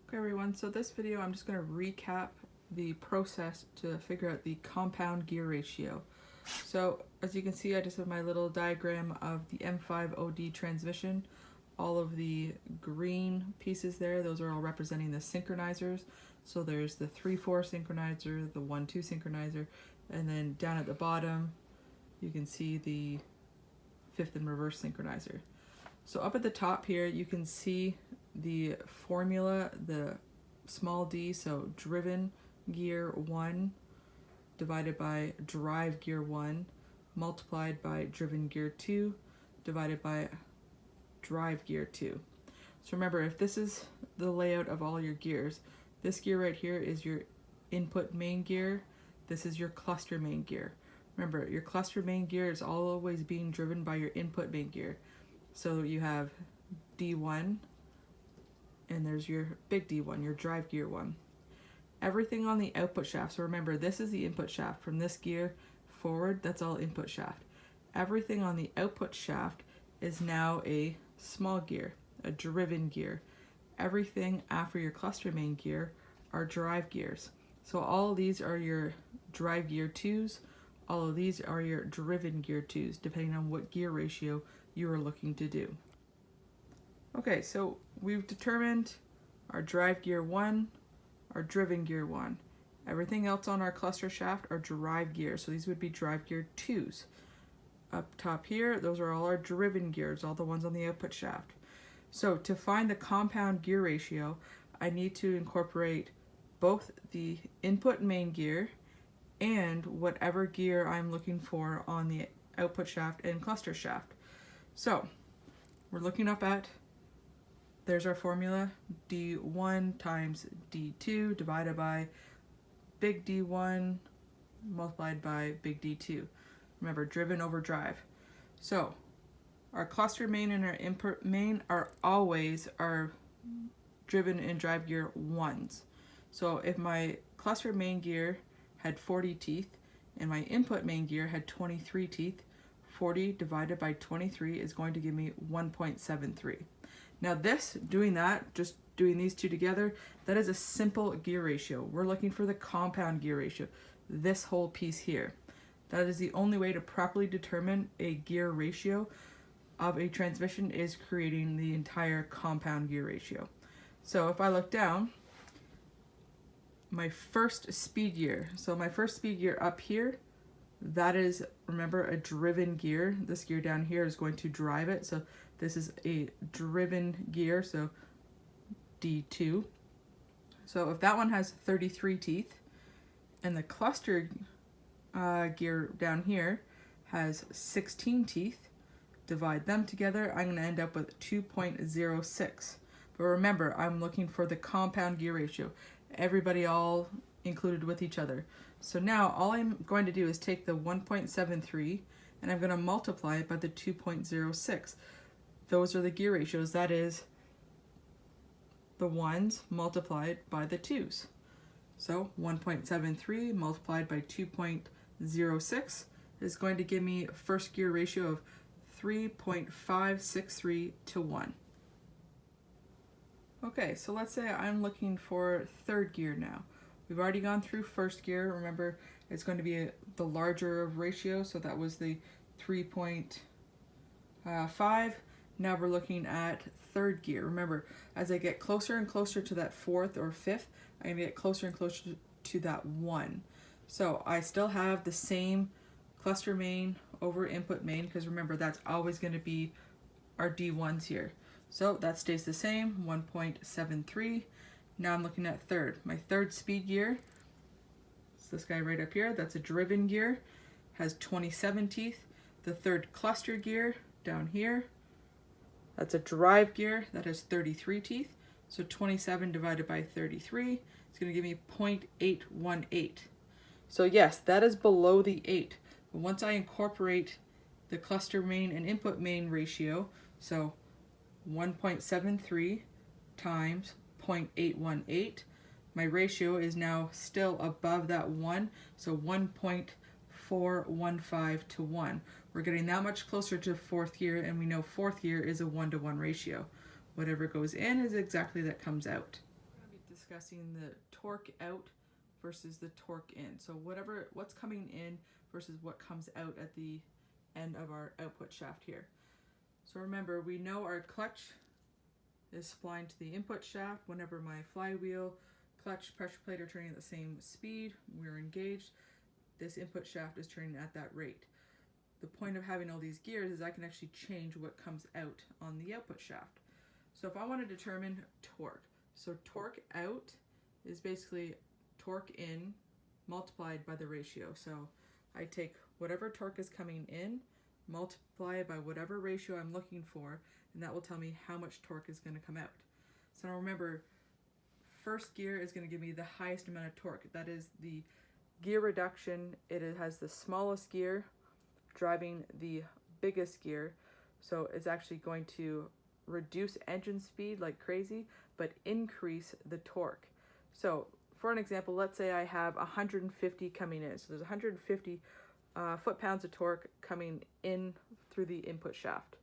Okay everyone, so this video I'm just going to recap the process to figure out the compound gear ratio. So as you can see, I just have my little diagram of the M5OD transmission. All of the green pieces there, those are all representing the synchronizers. So there's the 3-4 synchronizer, the 1-2 synchronizer, and then down at the bottom you can see the fifth and reverse synchronizer. So up at the top here you can see the formula, the small d, so driven gear 1 divided by drive gear 1 multiplied by driven gear 2 divided by drive gear 2. So remember, if this is the layout of all your gears, this gear right here is your input main gear, this is your cluster main gear. Remember, your cluster main gear is always being driven by your input main gear. So you have D1, and there's your big D1, your drive gear 1. Everything on the output shaft, so remember this is the input shaft, from this gear forward, that's all input shaft. Everything on the output shaft is now a small gear, a driven gear. Everything after your cluster main gear are drive gears. So all of these are your drive gear 2s, all of these are your driven gear 2s, depending on what gear ratio you are looking to do. Okay, so we've determined our drive gear 1, our driven gear 1. Everything else on our cluster shaft are drive gears, so these would be drive gear 2s. Up top here, those are all our driven gears, all the ones on the output shaft. So to find the compound gear ratio, I need to incorporate both the input main gear and whatever gear I'm looking for on the output shaft and cluster shaft. So we're looking up at, there's our formula, D1 times D2 divided by big D1 multiplied by big D2. Remember, driven over drive. So our cluster main and our input main are always our driven and drive gear 1s. So if my cluster main gear had 40 teeth and my input main gear had 23 teeth, 40 divided by 23 is going to give me 1.73. Now doing that, just doing these two together, that is a simple gear ratio. We're looking for the compound gear ratio, this whole piece here. That is the only way to properly determine a gear ratio of a transmission, is creating the entire compound gear ratio. So if I look down, my first speed gear, so my first speed gear up here, that is, remember, a driven gear. This gear down here is going to drive it, so this is a driven gear, so D2. So if that one has 33 teeth and the cluster gear down here has 16 teeth, divide them together, I'm going to end up with 2.06. But remember, I'm looking for the compound gear ratio, everybody all included with each other. So now all I'm going to do is take the 1.73 and I'm going to multiply it by the 2.06. Those are the gear ratios, that is the 1s multiplied by the 2s. So 1.73 multiplied by 2.06 is going to give me a first gear ratio of 3.563 to 1. Okay, so let's say I'm looking for third gear now. We've already gone through first gear. Remember, it's going to be the larger of ratio, so that was the 3.5. Now we're looking at third gear. Remember, as I get closer and closer to that fourth or fifth, I'm going to get closer and closer to that 1. So I still have the same cluster main over input main, because remember, that's always going to be our D1s here. So that stays the same, 1.73. Now I'm looking at third. My third speed gear, it's this guy right up here, that's a driven gear, has 27 teeth. The third cluster gear down here, that's a drive gear, that has 33 teeth. So 27 divided by 33 is going to give me 0.818. So yes, that is below the 8. But once I incorporate the cluster main and input main ratio, so 1.73 times 0.818, my ratio is now still above that 1, so 1.415 to 1. We're getting that much closer to fourth gear, and we know fourth gear is a 1-to-1 ratio. Whatever goes in is exactly that comes out. discussing the torque out versus the torque in. So what's coming in versus what comes out at the end of our output shaft here. So remember, we know our clutch is splined to the input shaft. Whenever my flywheel, clutch, pressure plate are turning at the same speed, we're engaged, this input shaft is turning at that rate. The point of having all these gears is I can actually change what comes out on the output shaft. So if I want to determine torque, so torque out is basically torque in multiplied by the ratio. So I take whatever torque is coming in, multiply it by whatever ratio I'm looking for, and that will tell me how much torque is going to come out. So now remember, first gear is going to give me the highest amount of torque. That is the gear reduction. It has the smallest gear driving the biggest gear. So it's actually going to reduce engine speed like crazy, but increase the torque. So for an example, let's say I have 150 coming in. So there's 150 foot-pounds of torque coming in through the input shaft.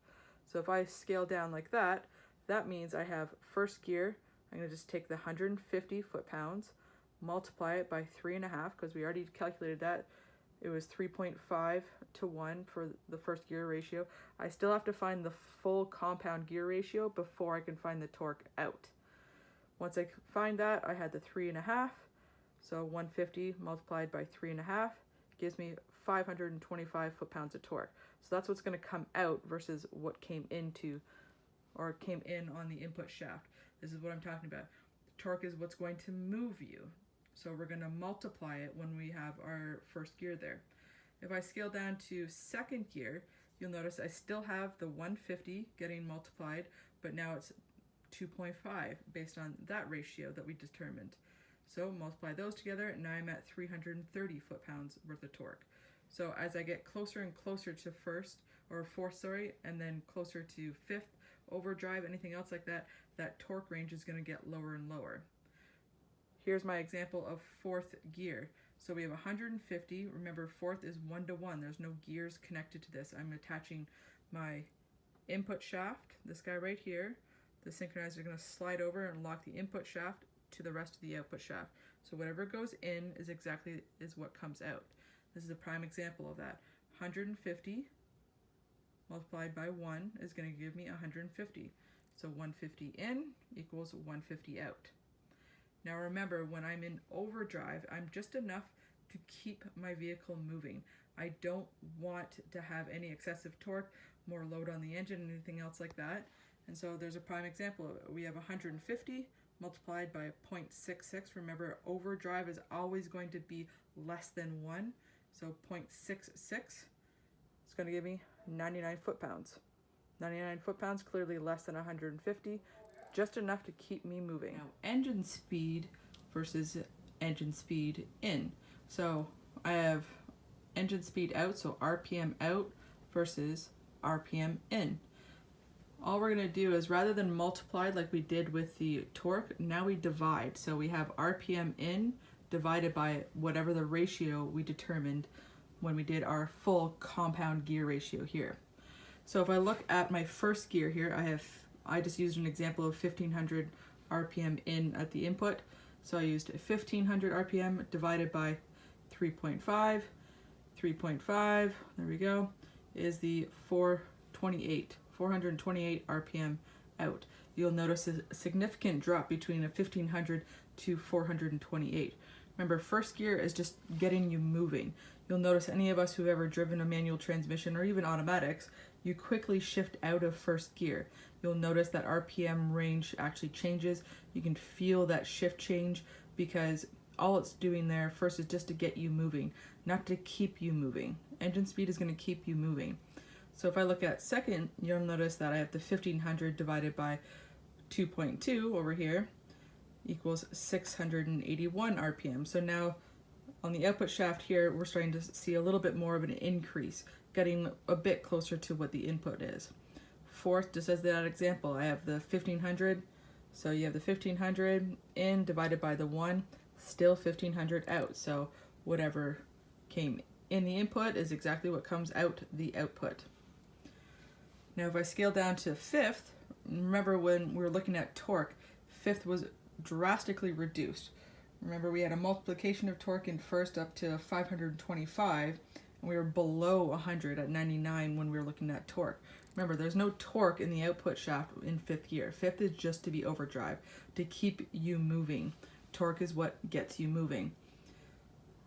So if I scale down like that, that means I have first gear, I'm going to just take the 150 foot-pounds, multiply it by 3.5, because we already calculated that. It was 3.5 to 1 for the first gear ratio. I still have to find the full compound gear ratio before I can find the torque out. Once I find that, I had the 3.5, so 150 multiplied by 3.5 gives me 525 foot-pounds of torque. So that's what's going to come out versus what came into or came in on the input shaft. This is what I'm talking about. The torque is what's going to move you. So we're going to multiply it when we have our first gear there. If I scale down to second gear, you'll notice I still have the 150 getting multiplied, but now it's 2.5 based on that ratio that we determined. So multiply those together, and now I'm at 330 foot-pounds worth of torque. So as I get closer and closer to fourth, and then closer to fifth, overdrive, anything else like that, that torque range is going to get lower and lower. Here's my example of fourth gear. So we have 150. Remember, fourth is 1-to-1. There's no gears connected to this. I'm attaching my input shaft, this guy right here. The synchronizer is going to slide over and lock the input shaft to the rest of the output shaft. So whatever goes in is what comes out. This is a prime example of that. 150 multiplied by 1 is going to give me 150. So 150 in equals 150 out. Now remember, when I'm in overdrive, I'm just enough to keep my vehicle moving. I don't want to have any excessive torque, more load on the engine, anything else like that. And so there's a prime example of it. We have 150 multiplied by 0.66. Remember, overdrive is always going to be less than 1. So 0.66 is going to give me 99 foot-pounds. 99 foot-pounds, clearly less than 150. Just enough to keep me moving. Now, engine speed versus engine speed in. So I have engine speed out, so RPM out versus RPM in. All we're going to do is, rather than multiply like we did with the torque, now we divide. So we have RPM in divided by whatever the ratio we determined when we did our full compound gear ratio here. So if I look at my first gear here, I just used an example of 1500 RPM in at the input. So I used 1500 RPM divided by 3.5. 3.5, there we go, is the 428 RPM out. You'll notice a significant drop between a 1500 to 428. Remember, first gear is just getting you moving. You'll notice any of us who've ever driven a manual transmission or even automatics, you quickly shift out of first gear. You'll notice that RPM range actually changes. You can feel that shift change because all it's doing there first is just to get you moving, not to keep you moving. Engine speed is going to keep you moving. So if I look at second, you'll notice that I have the 1500 divided by 2.2 over here equals 681 RPM. So now on the output shaft here, we're starting to see a little bit more of an increase, getting a bit closer to what the input is. Fourth, just as that example, I have the 1500. So you have the 1500 in divided by the 1, still 1500 out. So whatever came in the input is exactly what comes out the output. Now if I scale down to fifth, remember when we were looking at torque, fifth was drastically reduced. Remember, we had a multiplication of torque in first up to 525, and we were below 100 at 99 when we were looking at torque. Remember, there's no torque in the output shaft in fifth gear. Fifth is just to be overdrive, to keep you moving. Torque is what gets you moving.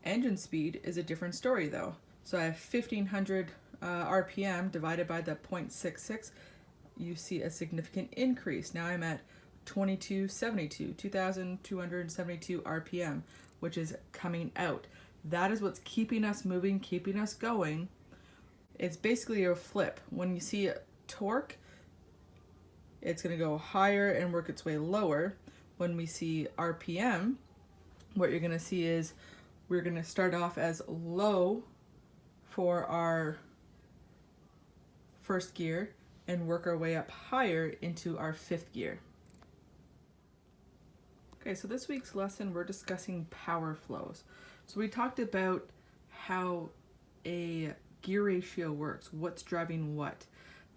Engine speed is a different story though. So I have 1500 RPM divided by the 0.66. You see a significant increase. Now I'm at 2272 RPM, which is coming out. That is what's keeping us moving, keeping us going. It's basically a flip. When you see torque, it's going to go higher and work its way lower. When we see RPM, what you're going to see is we're going to start off as low for our first gear and work our way up higher into our fifth gear. Okay, so this week's lesson we're discussing power flows. So we talked about how a gear ratio works, what's driving what.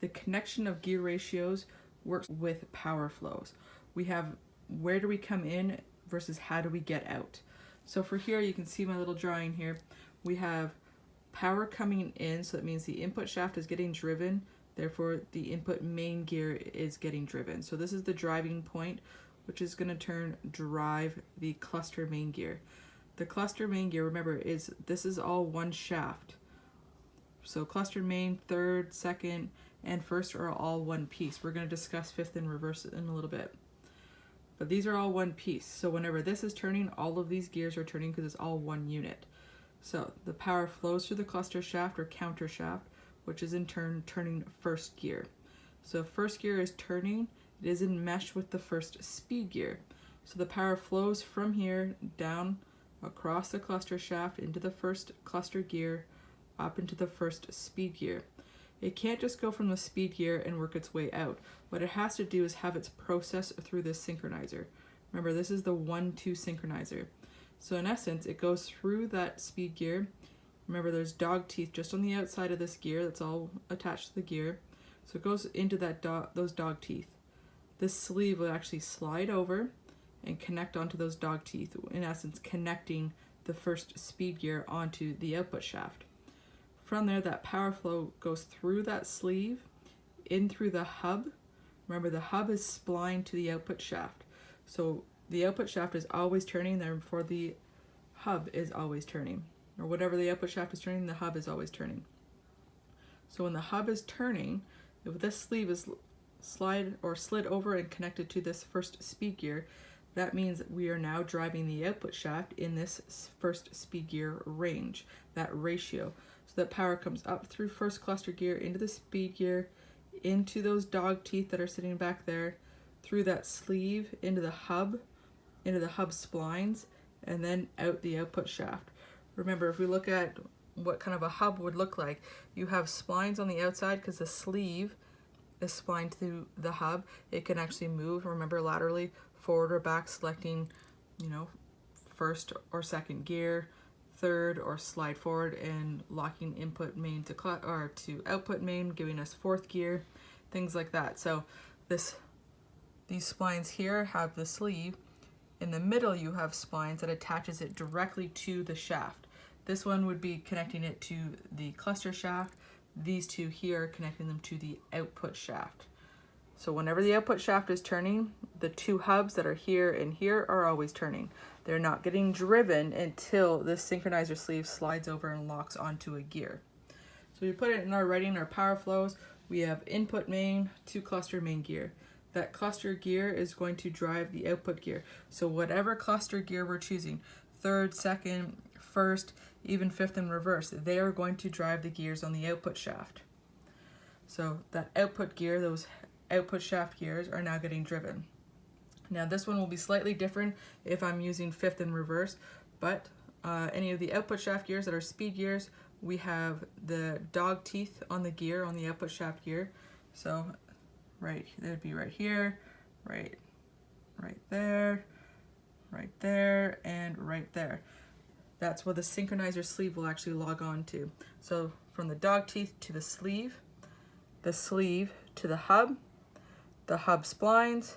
The connection of gear ratios works with power flows. We have where do we come in versus how do we get out. So for here, you can see my little drawing here. We have power coming in, so that means the input shaft is getting driven, therefore the input main gear is getting driven. So this is the driving point, which is going to drive the cluster main gear. The cluster main gear, remember, this is all one shaft. So cluster main, third, second, and first are all one piece. We're going to discuss fifth and reverse in a little bit. But these are all one piece. So whenever this is turning, all of these gears are turning because it's all one unit. So the power flows through the cluster shaft or counter shaft, which is in turn turning first gear. So first gear is turning, it is in mesh with the first speed gear. So the power flows from here down across the cluster shaft into the first cluster gear, up into the first speed gear. It can't just go from the speed gear and work its way out. What it has to do is have its process through this synchronizer. Remember, this is the 1-2 synchronizer. So in essence, it goes through that speed gear. Remember, there's dog teeth just on the outside of this gear that's all attached to the gear. So it goes into those dog teeth. This sleeve will actually slide over and connect onto those dog teeth, in essence connecting the first speed gear onto the output shaft. From there, that power flow goes through that sleeve, in through the hub. Remember, the hub is splined to the output shaft. So the output shaft is always turning, therefore the hub is always turning. Or whatever the output shaft is turning, the hub is always turning. So when the hub is turning, if this sleeve is slid over and connected to this first speed gear, that means we are now driving the output shaft in this first speed gear range, that ratio. So that power comes up through first cluster gear into the speed gear, into those dog teeth that are sitting back there, through that sleeve, into the hub splines, and then out the output shaft. Remember, if we look at what kind of a hub would look like, you have splines on the outside because the sleeve is splined to the hub. It can actually move, remember, laterally, forward or back, selecting, first or second gear, third, or slide forward and locking input main to output main, giving us fourth gear, things like that. So these splines here have the sleeve. In the middle, you have splines that attaches it directly to the shaft. This one would be connecting it to the cluster shaft. These two here connecting them to the output shaft. So whenever the output shaft is turning, the two hubs that are here and here are always turning. They're not getting driven until this synchronizer sleeve slides over and locks onto a gear. So we put it in our writing, our power flows. We have input main to cluster main gear. That cluster gear is going to drive the output gear. So whatever cluster gear we're choosing, third, second, first, even fifth and reverse, they are going to drive the gears on the output shaft. So that output gear, those output shaft gears are now getting driven. Now this one will be slightly different if I'm using fifth and reverse, but any of the output shaft gears that are speed gears, we have the dog teeth on the gear, on the output shaft gear. So right, they would be right here, right there, and right there. That's where the synchronizer sleeve will actually log on to. So from the dog teeth to the sleeve to the hub splines,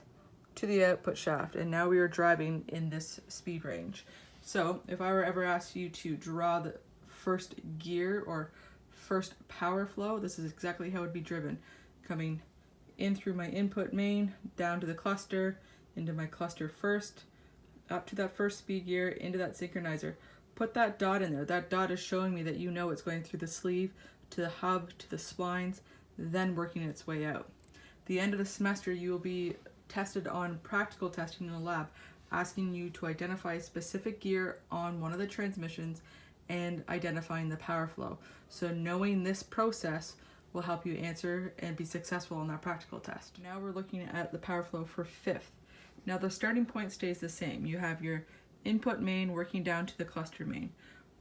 to the output shaft, and now we are driving in this speed range. So if I were ever asked you to draw the first gear or first power flow, this is exactly how it would be driven. Coming in through my input main, down to the cluster, into my cluster first, up to that first speed gear, into that synchronizer. Put that dot in there. That dot is showing me that you know it's going through the sleeve, to the hub, to the splines, then working its way out. The end of the semester, you will be tested on practical testing in the lab, asking you to identify a specific gear on one of the transmissions and identifying the power flow. So knowing this process will help you answer and be successful on that practical test. Now we're looking at the power flow for fifth. Now the starting point stays the same. You have your input main working down to the cluster main.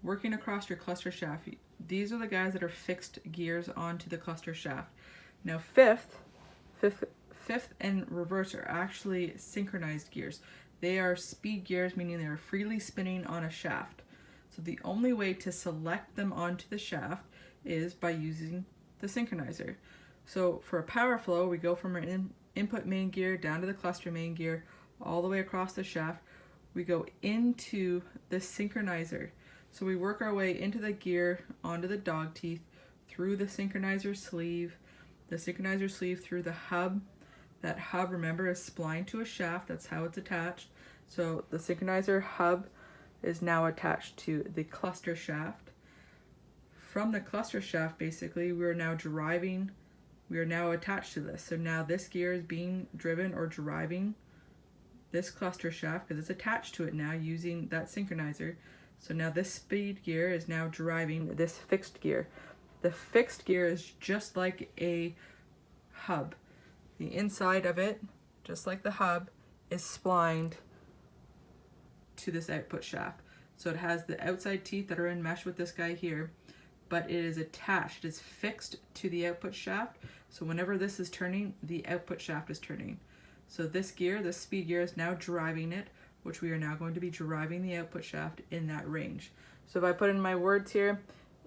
Working across your cluster shaft, these are the guys that are fixed gears onto the cluster shaft. Now fifth and reverse are actually synchronized gears. They are speed gears, meaning they are freely spinning on a shaft. So the only way to select them onto the shaft is by using the synchronizer. So for a power flow, we go from our input main gear down to the cluster main gear, all the way across the shaft. We go into the synchronizer. So we work our way into the gear, onto the dog teeth, through the synchronizer sleeve through the hub. That hub, remember, is splined to a shaft. That's how it's attached. So the synchronizer hub is now attached to the cluster shaft. From the cluster shaft, basically, we are now attached to this. So now this gear is being driven or driving this cluster shaft because it's attached to it now using that synchronizer. So now this speed gear is now driving this fixed gear. The fixed gear is just like a hub. The inside of it, just like the hub, is splined to this output shaft. So it has the outside teeth that are in mesh with this guy here, but it is attached, it is fixed to the output shaft. So whenever this is turning, the output shaft is turning. So this gear, this speed gear, is now driving it, which we are now going to be driving the output shaft in that range. So if I put in my words here,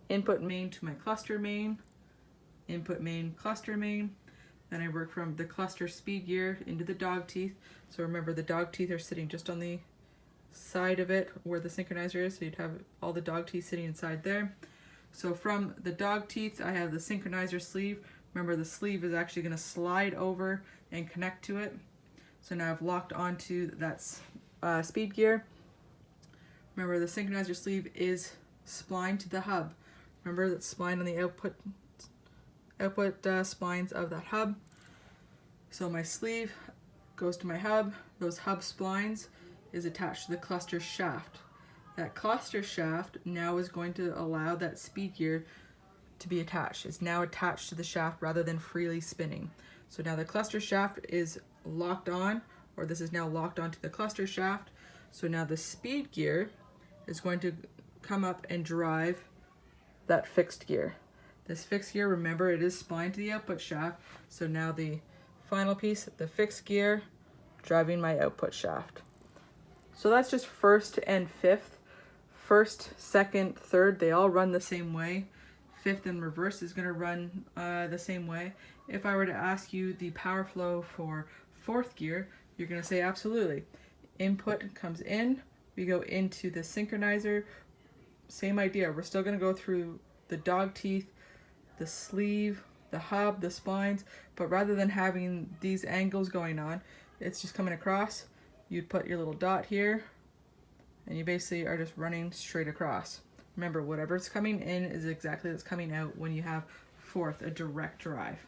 input main to my cluster main, input main, cluster main, then I work from the cluster speed gear into the dog teeth. So remember, the dog teeth are sitting just on the side of it where the synchronizer is, so you'd have all the dog teeth sitting inside there. So from the dog teeth, I have the synchronizer sleeve. Remember, the sleeve is actually going to slide over and connect to it. So now I've locked onto that speed gear. Remember, the synchronizer sleeve is splined to the hub. Remember, that's splined on the output splines of that hub. So my sleeve goes to my hub. Those hub splines is attached to the cluster shaft. That cluster shaft now is going to allow that speed gear to be attached. It's now attached to the shaft rather than freely spinning. So now the cluster shaft is locked on, or this is now locked onto the cluster shaft. So now the speed gear is going to come up and drive that fixed gear. This fixed gear, remember, it is splined to the output shaft. So now the final piece, the fixed gear, driving my output shaft. So that's just first and fifth. First, second, third, they all run the same way. Fifth and reverse is going to run the same way. If I were to ask you the power flow for fourth gear, you're going to say absolutely. Input comes in, we go into the synchronizer. Same idea, we're still going to go through the dog teeth, the sleeve, the hub, the splines, but rather than having these angles going on, it's just coming across. You'd put your little dot here, and you basically are just running straight across. Remember, whatever's coming in is exactly what's coming out when you have fourth, a direct drive.